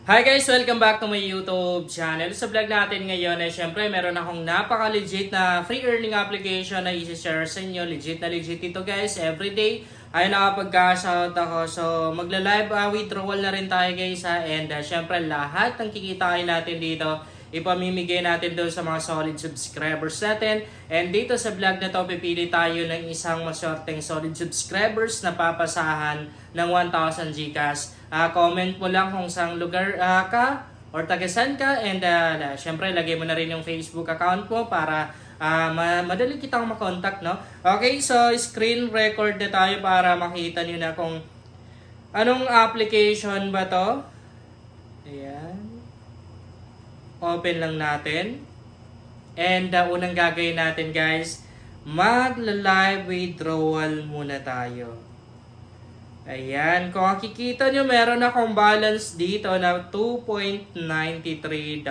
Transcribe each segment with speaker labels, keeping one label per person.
Speaker 1: Hi guys! Welcome back to my YouTube channel. Sa vlog natin ngayon ay syempre meron akong napaka-legit na free earning application na isi-share sa inyo. Legit na legit ito guys. Everyday ay nakapagka-shout ako. So magla-live withdrawal na rin tayo guys ha. And syempre lahat ng kikitain natin dito ipamimigay natin doon sa mga solid subscribers natin. And dito sa vlog na to, pipili tayo ng isang maswerteng solid subscribers na papasahan ng 1,000 GCash. Comment mo lang kung saan lugar ka or taga-saan ka. And syempre, lagay mo na rin yung Facebook account mo para madali kitang makontak, no? Okay, so screen record na tayo para makita nyo na kung anong application ba to. Ayan. Open lang natin. And unang gagawin natin guys, magla-live withdrawal muna tayo. Ayan, kung makikita nyo, meron akong balance dito na $2.93.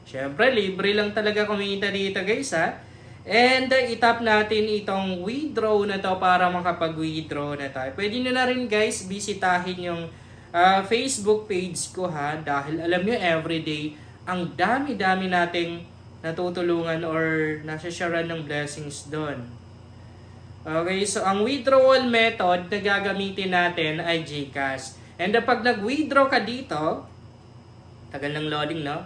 Speaker 1: Syempre, libre lang talaga kumita dito guys ha. And itap natin itong withdraw na to para makapag-withdraw na tayo. Pwede nyo na rin guys, bisitahin yung Facebook page ko ha. Dahil alam nyo, everyday, ang dami-dami nating natutulungan or nasasharean ng blessings doon. Okay, so ang withdrawal method na gagamitin natin ay GCash. And pag nag-withdraw ka dito, tagal ng loading no?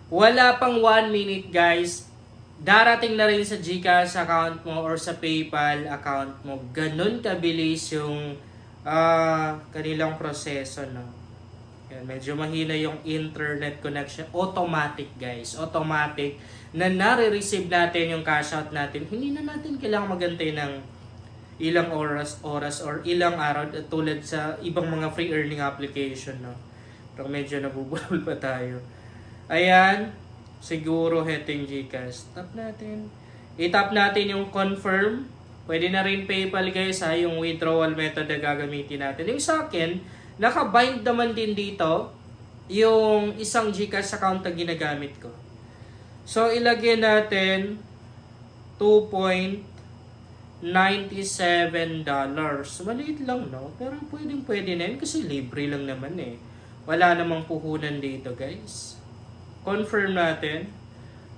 Speaker 1: Wala pang 1 minute guys, darating na rin sa GCash account mo or sa PayPal account mo. Ganun kabilis yung kanilang proseso no. Yan, medyo mahina yung internet connection. Automatic guys, automatic na nare-receive natin yung cash out natin. Hindi na natin kailangan magantay ng ilang oras or ilang araw tulad sa ibang mga free earning application no. Pero medyo nabubulol pa tayo. Ayan, siguro heting GCash. Tap natin. I-tap natin yung confirm. Pwede na rin PayPal guys ha, yung withdrawal method na gagamitin natin. Yung sa akin, naka-bind naman din dito yung isang GCash account na ginagamit ko. So, ilagay natin $2.97. Maliit lang, no? Pero pwede na yun kasi libre lang naman eh. Wala namang puhunan dito, guys. Confirm natin.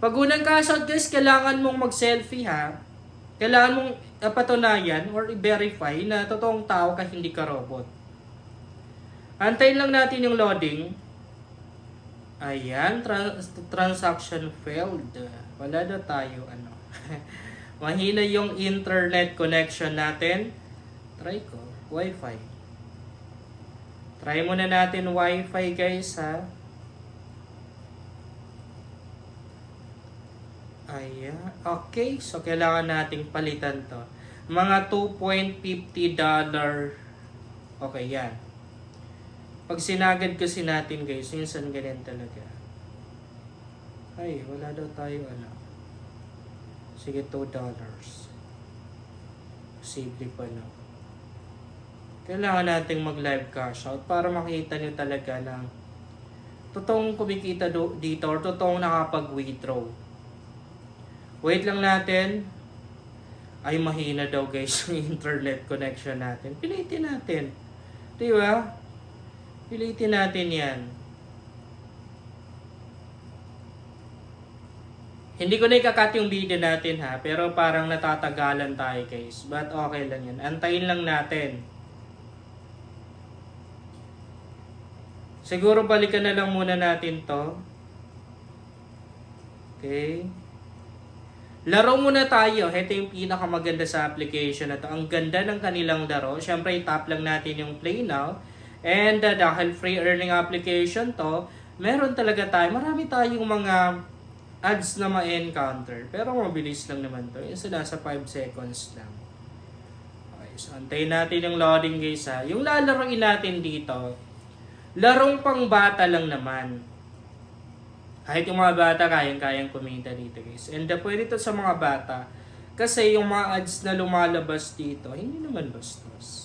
Speaker 1: Pag unang cash out, guys, kailangan mong mag-selfie, ha? Kailangan mong patunayan or i-verify na totoong tao ka, hindi ka robot. Antayin lang natin yung loading. Ayan, transaction failed. Wala na tayo, ano. Mahina yung internet connection natin. Try ko, Wi-Fi. Try muna natin Wi-Fi guys ha. Ayan, okay. So, kailangan nating palitan to. Mga $2.50. Okay, yan. Pag sinagad kasi natin guys, minsan ganyan talaga. Ay, wala daw tayo ano. Sige, $2. Posible pa no. Kailangan nating mag-live cash out para makita nyo talaga ng totoong kumikita dito or totoong nakapag-withdraw. Wait lang natin. Ay, mahina daw guys yung internet connection natin. Pilitin natin. Diba? Pilitin natin yan. Hindi ko na ikakat yung video natin ha. Pero parang natatagalan tayo guys. But okay lang yan. Antayin lang natin. Siguro balikan na lang muna natin to. Okay. Laro muna tayo. Ito yung pinakamaganda sa application na to. Ang ganda ng kanilang laro. Siyempre, tap lang natin yung play now. And dahil free earning application to, meron talaga tayo. Marami tayong mga ads na ma-encounter. Pero mabilis lang naman to. Yung nasa 5 seconds lang. Okay, so antayin natin yung loading guys ha. Yung lalaroin natin dito, larong pang bata lang naman. Kahit yung mga bata, kayang-kayang kumita dito guys. And pwede to sa mga bata. Kasi yung mga ads na lumalabas dito, hindi naman bastos.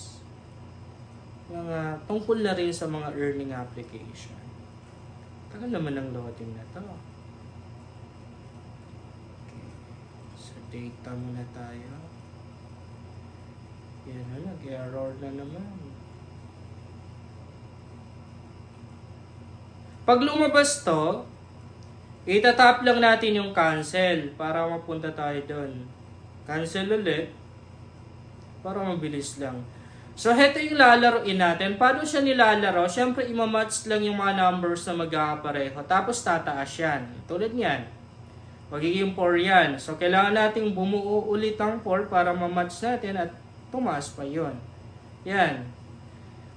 Speaker 1: Mga tungkol na rin sa mga earning application. Tagal naman ng loading na to. Okay. So data muna tayo. Yan na, nag-error na naman. Pag lumabas to, itatap lang natin yung cancel para mapunta tayo doon. Cancel ulit para mabilis lang. So, heto yung lalaroin natin. Paano siya nilalaro? Siyempre, imamatch lang yung mga numbers na magkakapareho. Tapos, tataas yan. Tulad niyan. Magiging 4 yan. So, kailangan nating bumuo ulit ang 4 para mamatch natin at tumaas pa yon. Yan.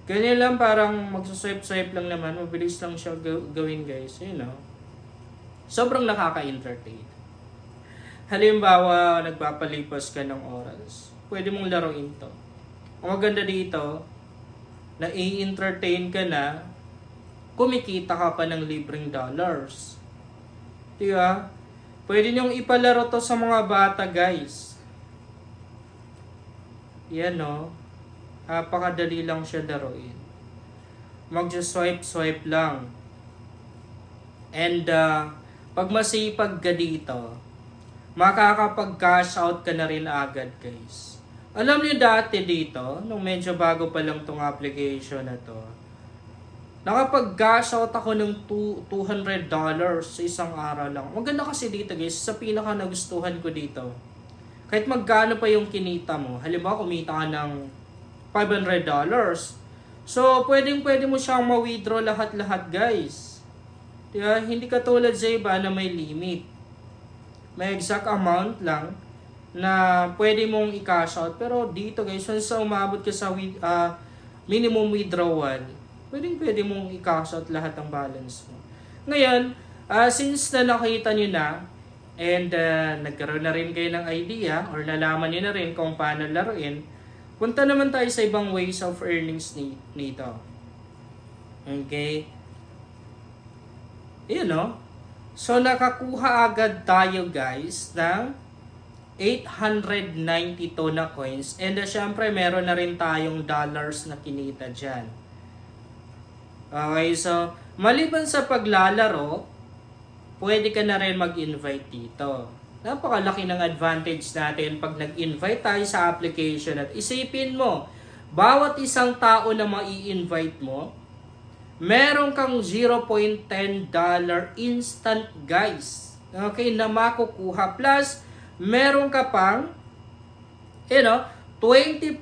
Speaker 1: Ganyan lang, parang magsuswipe-swipe lang naman. Mabilis lang siya gawin, guys. You know. Sobrang nakaka-entertain. Halimbawa, nagpapalipas ka ng oras. Pwede mong laruin to. Ang maganda dito, na i-entertain ka na, kumikita ka pa ng libreng dollars. Diba? Pwede niyong ipalaro to sa mga bata, guys. Yan, no? Napakadali lang siya laruin. Mag-swipe-swipe lang. And, pag masipag ka dito, makakapag-cash out ka na rin agad, guys. Alam niyo dati dito, nung medyo bago pa lang tong application na to, nakapag-cash out ako ng $200 sa isang araw lang. Maganda kasi dito, guys, sa pinaka nagustuhan ko dito. Kahit magkano pa yung kinita mo, halimbawa kumita ka ng $500. So, pwede mo siyang ma-withdraw lahat-lahat, guys. Diba? Hindi katulad sa iba na may limit. May exact amount lang na pwede mong i-cash out. Pero dito, guys, once umabot ka sa minimum withdrawal, pwede mong i-cash out lahat ng balance mo. Ngayon, since na nakita nyo na, and nagkaroon na rin kayo ng idea, or nalaman nyo na rin kung paano laruin, punta naman tayo sa ibang ways of earnings nito. Okay? Yun, no? So, nakakuha agad tayo, guys, ng 892 na coins. And syempre, meron na rin tayong dollars na kinita dyan. Okay, so, maliban sa paglalaro, pwede ka na rin mag-invite dito. Napakalaki ng advantage natin pag nag-invite tayo sa application at isipin mo, bawat isang tao na mai-invite mo, meron kang $0.10 instant, guys. Okay, na makukuha. Plus, meron ka pang 20%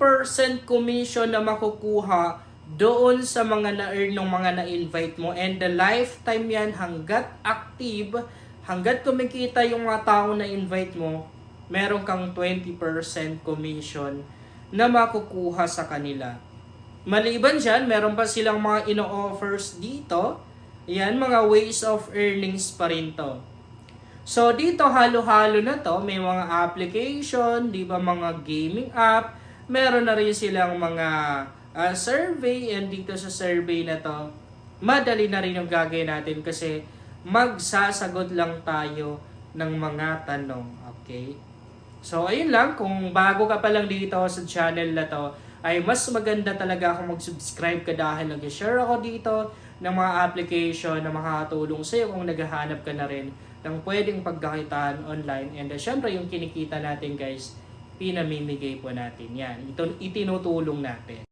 Speaker 1: commission na makukuha doon sa mga na-earn ng mga na-invite mo. And the lifetime yan, hanggat active, hanggat kumikita yung mga tao na invite mo, meron kang 20% commission na makukuha sa kanila. Maliban dyan, meron pa silang mga ino-offers dito. Yan, mga ways of earnings pa rin to. So, dito halo-halo na to. May mga application, di ba, mga gaming app. Meron na rin silang mga survey. And dito sa survey na to, madali na rin yung gagawin natin kasi magsasagot lang tayo ng mga tanong. Okay? So, ayun lang. Kung bago ka pa lang dito sa channel na to, ay mas maganda talaga akong mag-subscribe ka dahil nag-share ako dito ng mga application na makakatulong sa iyo kung naghahanap ka na rin ng pwedeng pagkakitaan online. And syempre yung kinikita natin, guys, pinamimigay po natin yan. Ito itinutulong natin.